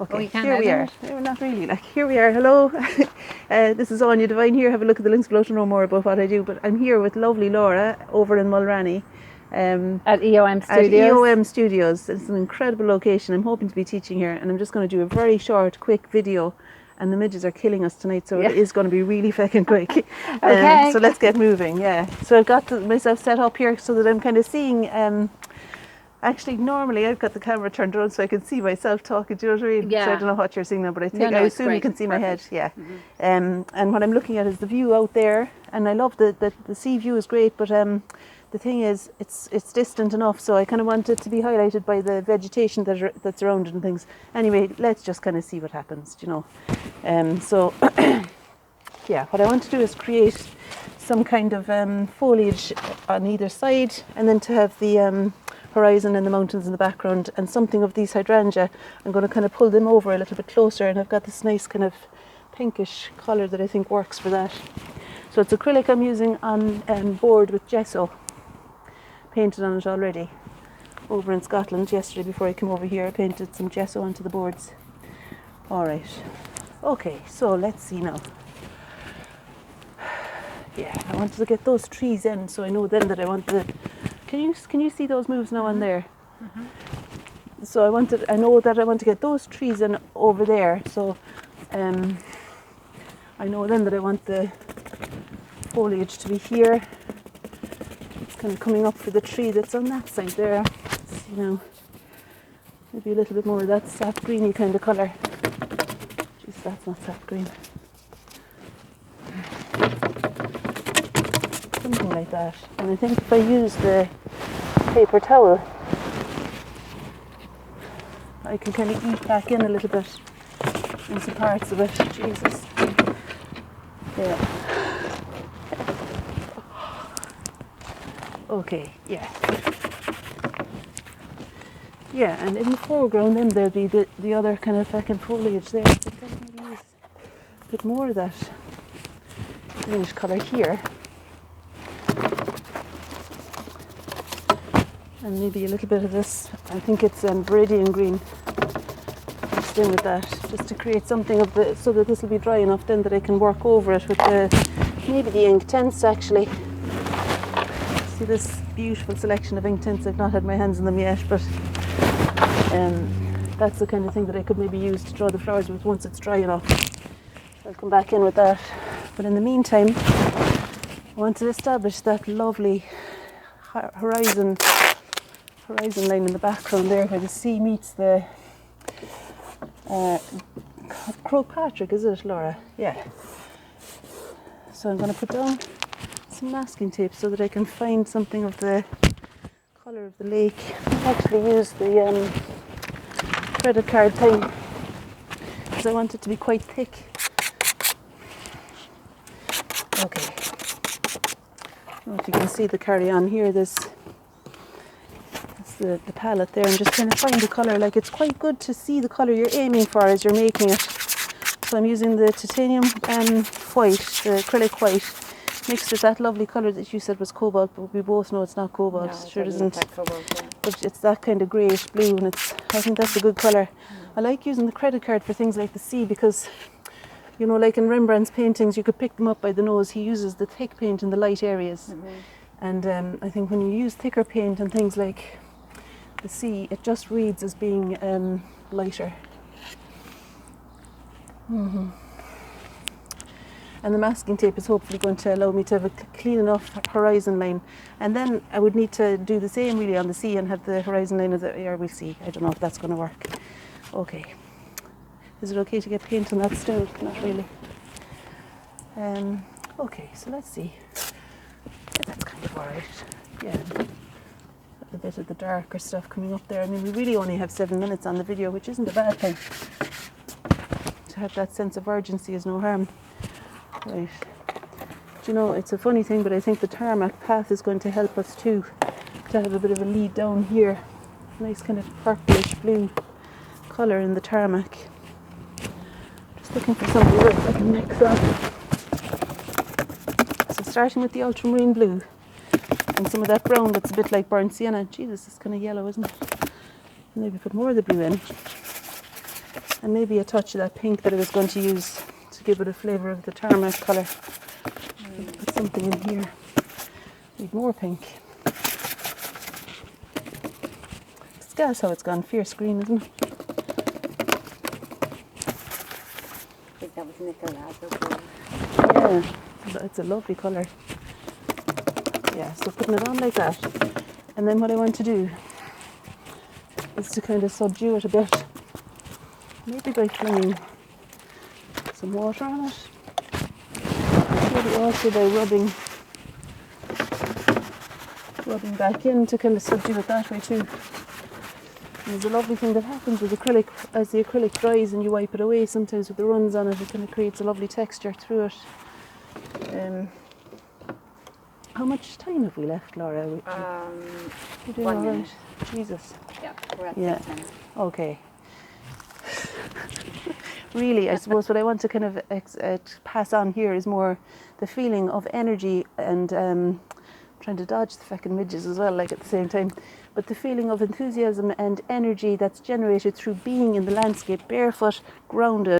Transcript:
Okay, Oh, you can here we are. No, not really. Like, here we are. Hello. This is Anya Devine here. Have a look at the links below to know more about what I do. But I'm here with lovely Laura over in Mulranny. At EOM At Studios. EOM Studios. It's an incredible location. I'm hoping to be teaching here, and I'm just going to do a very short, quick video. And the midges are killing us tonight, so it is going to be really fucking quick. Okay. So let's get moving. Yeah. So I've got myself set up here so that I'm kind of seeing. Actually, normally I've got the camera turned on so I can see myself talking. Do you know what I mean? Yeah. So I don't know what you're seeing now, but I think No, I it's assume you great. can see my head. Perfect. Yeah. And what I'm looking at is the view out there, and I love the sea view is great, but the thing is it's distant enough, so I kind of want it to be highlighted by the vegetation that's around it and things. Anyway, let's just kind of see what happens. You know. So yeah, what I want to do is create some kind of foliage on either side, and then to have the horizon and the mountains in the background, and something of these hydrangea. I'm going to kind of pull them over a little bit closer, and I've got this nice kind of pinkish colour that I think works for that. So it's acrylic I'm using on board with gesso, painted on it already. Over in Scotland yesterday before I came over here, I painted some gesso onto the boards. Alright, okay, so let's see now. Yeah, I wanted to get those trees in, so I know then that I want the... Can you see those moves now on there? So I know that I want to get those trees in over there, so I know then that I want the foliage to be here. It's kind of coming up for the tree that's on that side there. It's, you know, maybe a little bit more of that sap greeny kind of colour. Jeez, that's not sap green. Something like that. And I think if I use the paper towel, I can kind of eat back in a little bit into parts of it. Jesus. Yeah. Okay, yeah. Yeah, and in the foreground then there'll be the other kind of fucking foliage there. I think I'll maybe use a bit more of that greenish colour here. And maybe a little bit of this, I think it's Viridian green, mixed in with that, just to create something of the, so that this will be dry enough then that I can work over it with maybe the ink tints actually. See this beautiful selection of ink tints, I've not had my hands on them yet, but that's the kind of thing that I could maybe use to draw the flowers with once it's dry enough. I'll come back in with that. But in the meantime, I want to establish that lovely horizon line in the background there where the sea meets the Croagh Patrick, is it, Laura? Yeah. So I'm going to put down some masking tape so that I can find something of the colour of the lake. I've actually used the credit card thing because I want it to be quite thick. Okay. I don't know if you can see the carry-on here. That's the palette there. I'm just trying to find the colour. Like, it's quite good to see the colour you're aiming for as you're making it. So I'm using the titanium white, the acrylic white, mixed with that lovely colour that you said was cobalt, but we both know it's not cobalt. No, Sure isn't. Cobalt, yeah. But it's that kind of greyish blue, and I think that's a good colour. I like using the credit card for things like the sea because, you know, like in Rembrandt's paintings, you could pick them up by the nose. He uses the thick paint in the light areas. And I think when you use thicker paint and things like the sea, it just reads as being lighter. And the masking tape is hopefully going to allow me to have a clean enough horizon line. And then I would need to do the same really on the sea and have the horizon line of the air. We'll see. I don't know if that's going to work. Okay. Is it okay to get paint on that stone? Not really. Okay, so let's see. Yeah, that's kind of alright. Yeah. A bit of the darker stuff coming up there. I mean, we really only have 7 minutes on the video, which isn't a bad thing. To have that sense of urgency is no harm. Right. Do you know, it's a funny thing, but I think the tarmac path is going to help us too, to have a bit of a lead down here. Nice kind of purplish blue colour in the tarmac. Just looking for something that I can mix up. So starting with the ultramarine blue and some of that brown that's a bit like burnt sienna. Jesus, it's kind of yellow, isn't it? Maybe put more of the blue in. And maybe a touch of that pink that I was going to use to give it a flavour of the tarmac colour. Put something in here. Need more pink. It's gas how it's gone fierce green, isn't it? I think that was nickel laser. Yeah, it's a lovely colour. Yeah, so putting it on like that. And then what I want to do is to kind of subdue it a bit. Maybe by flinging some water on it. Maybe also by rubbing back in to kind of subdue it that way too. And there's a lovely thing that happens with acrylic. As the acrylic dries and you wipe it away, sometimes with the runs on it, it kind of creates a lovely texture through it. How much time have we left, Laura? You're doing 1 all minute. right? Jesus. Yeah, we're at Yeah. 10. Okay. Really, I suppose what I want to kind of pass on here is more the feeling of energy and trying to dodge the fucking midges as well, like at the same time. But the feeling of enthusiasm and energy that's generated through being in the landscape, barefoot, grounded.